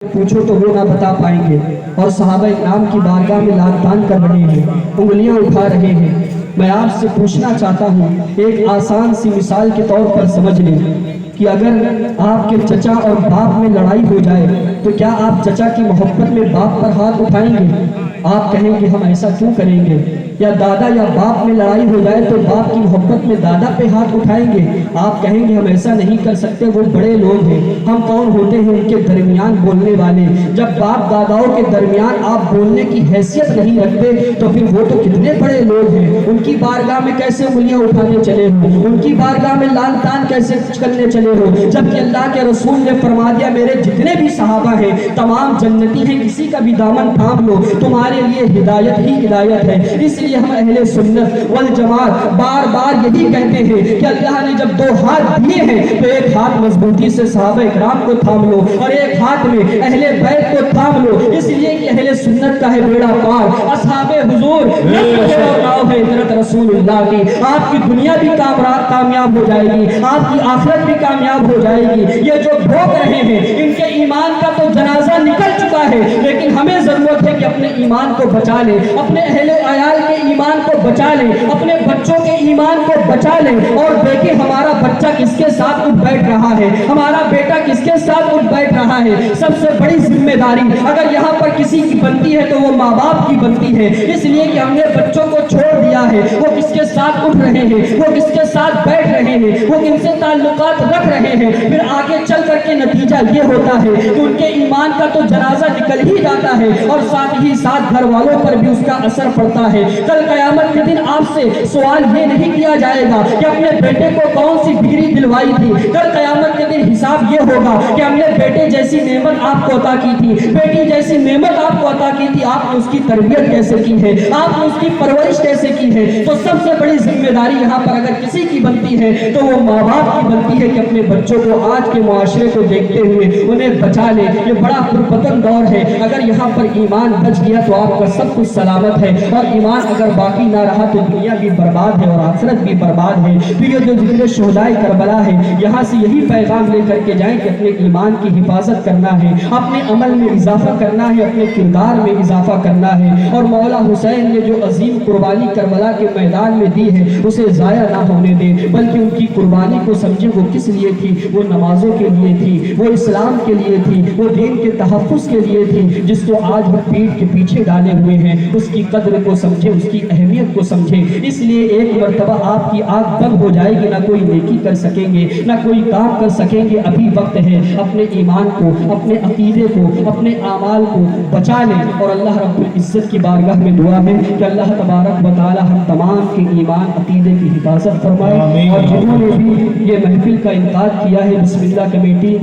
پوچھو تو وہ نہ بتا پائیں گے، اور صحابہ اکرام کی بارگاہ میں لان تان کر رہے ہیں، انگلیاں اٹھا رہے ہیں۔ میں آپ سے پوچھنا چاہتا ہوں، ایک آسان سی مثال کے طور پر سمجھ لیں کہ اگر آپ کے چچا اور باپ میں لڑائی ہو جائے تو کیا آپ چچا کی محبت میں باپ پر ہاتھ اٹھائیں گے؟ آپ کہیں گے ہم ایسا کیوں کریں گے؟ یا دادا یا باپ میں لڑائی ہو جائے تو باپ کی محبت میں دادا پہ ہاتھ اٹھائیں گے؟ آپ کہیں گے ہم ایسا نہیں کر سکتے، وہ بڑے لوگ ہیں، ہم کون ہوتے ہیں ان کے درمیان بولنے والے؟ جب باپ داداؤں کے درمیان آپ بولنے کی حیثیت نہیں رکھتے تو پھر وہ تو کتنے بڑے لوگ ہیں، ان کی بارگاہ میں کیسے انگلیاں اٹھانے چلے ہو، ان کی بارگاہ میں لان تان کیسے کرنے چلے ہو؟ جبکہ اللہ کے رسول نے فرما دیا میرے جتنے بھی صحابہ ہیں تمام جنتی ہیں، کسی کا بھی دامن تھام لو، تمہارے لیے ہدایت ہی ہدایت ہے۔ اس لیے ہم اہل سنت والجماعت بار بار یہی کہتے ہیں کہ اللہ نے جب دو ہاتھ دیے ہیں تو ایک ہاتھ مضبوطی سے صحابہ اکرام کو تھام لو اور ایک ہاتھ میں اہل بیت کو تھام لو، اس لیے کہ اہل سنت کا ہے بیڑا پار، اصحاب حضور حضرت رسول اللہ کی، آپ کی دنیا بھی کامیاب ہو جائے گی، آپ کی آخرت بھی کامیاب ہو جائے گی۔ یہ جو بھوگ رہے ہیں ان کے ایمان کا تو جنازہ نکل چکا ہے، لیکن ہمیں ضرورت ہے کہ اپنے ایمان کو بچا لیں، اپنے اہل عیال کے ایمان کو بچا لیں، اپنے بچوں کے ایمان کو بچا لیں، اور دیکھیں ہمارا بچہ کس کے ساتھ اٹھ بیٹھ رہا ہے، ہمارا بیٹا کس کے ساتھ اٹھ بیٹھ رہا ہے۔ سب سے بڑی ذمہ داری اگر یہاں پر کسی کی بنتی ہے تو وہ ماں باپ کی بنتی ہے، اس لیے کہ ہم نے بچوں کو چھوڑ دیا ہے، وہ کس کے ساتھ اٹھ رہے ہیں، وہ کس کے ساتھ بیٹھ رہے ہیں، وہ کن سے تعلقات رکھ رہے ہیں، پھر آگے چل کر کے نتیجہ یہ ہوتا ہے کہ ان کے ایمان کا تو جنازہ نکل ہی جاتا ہے اور ساتھ ہی ساتھ گھر والوں پر بھی اس کا اثر پڑتا ہے۔ کل قیامت کے دن آپ سے سوال یہ نہیں کیا جائے گا کہ اپنے بیٹے کو کون سی ڈگری دلوائی تھی، کل قیامت کے دن حساب یہ ہوگا کہ ہم نے بیٹے جیسی نعمت آپ کو عطا کی تھی، بیٹی جیسی نعمت آپ کو عطا کی تھی، آپ نے اس کی تربیت کیسے کی ہے، آپ نے اس کی پرورش کیسے کی ہے۔ تو سب سے بڑی ذمہ داری یہاں پر اگر کسی کی بنتی ہے تو وہ ماں باپ کی بنتی ہے کہ اپنے بچوں کو آج کے معاشرے کو دیکھتے ہوئے انہیں بچا لے۔ یہ بڑا پرپتن دور ہے، اگر یہاں پر ایمان بچ گیا تو آپ کا سب کچھ سلامت ہے، اور ایمان اگر باقی نہ رہا تو دنیا بھی برباد ہے اور آخرت بھی برباد ہے۔ تو یہ جو ذکر شہدائے کربلا ہے یہاں سے یہی پیغام لے کر کے جائیں کہ اپنے ایمان کی حفاظت کرنا ہے، اپنے عمل میں اضافہ کرنا ہے، اپنے کردار میں اضافہ کرنا ہے، اور مولا حسین نے جو عظیم قربانی کربلا کے میدان میں دی ہے اسے ضائع نہ ہونے دیں، بلکہ ان کی قربانی کو سمجھیں وہ کس لیے تھی، وہ نمازوں کے لیے تھی، وہ اسلام کے لیے تھی، وہ دین کے تحفظ کے لیے تھی، جس کو آج ہم پیٹھ کے پیچھے ڈالے ہوئے ہیں۔ اس کی قدر کو سمجھیں، اس کی اہمیت کو سمجھیں، اس لیے ایک مرتبہ آپ کی آنکھ بند ہو جائے گی، نہ کوئی نیکی کر سکیں گے، نہ کوئی کام کر سکیں گے۔ ابھی وقت ہے، اپنے ایمان کو، اپنے عقیدے کو، اپنے اعمال کو بچا لیں، اور اللہ رب العزت کی بارگاہ میں دعا ہے کہ اللہ تبارک و تعالی ہم تمام کے ایمان عقیدے کی حفاظت فرمائے، اور جنہوں نے بھی یہ محفل کا انعقاد کیا ہے بسم اللہ کمیٹی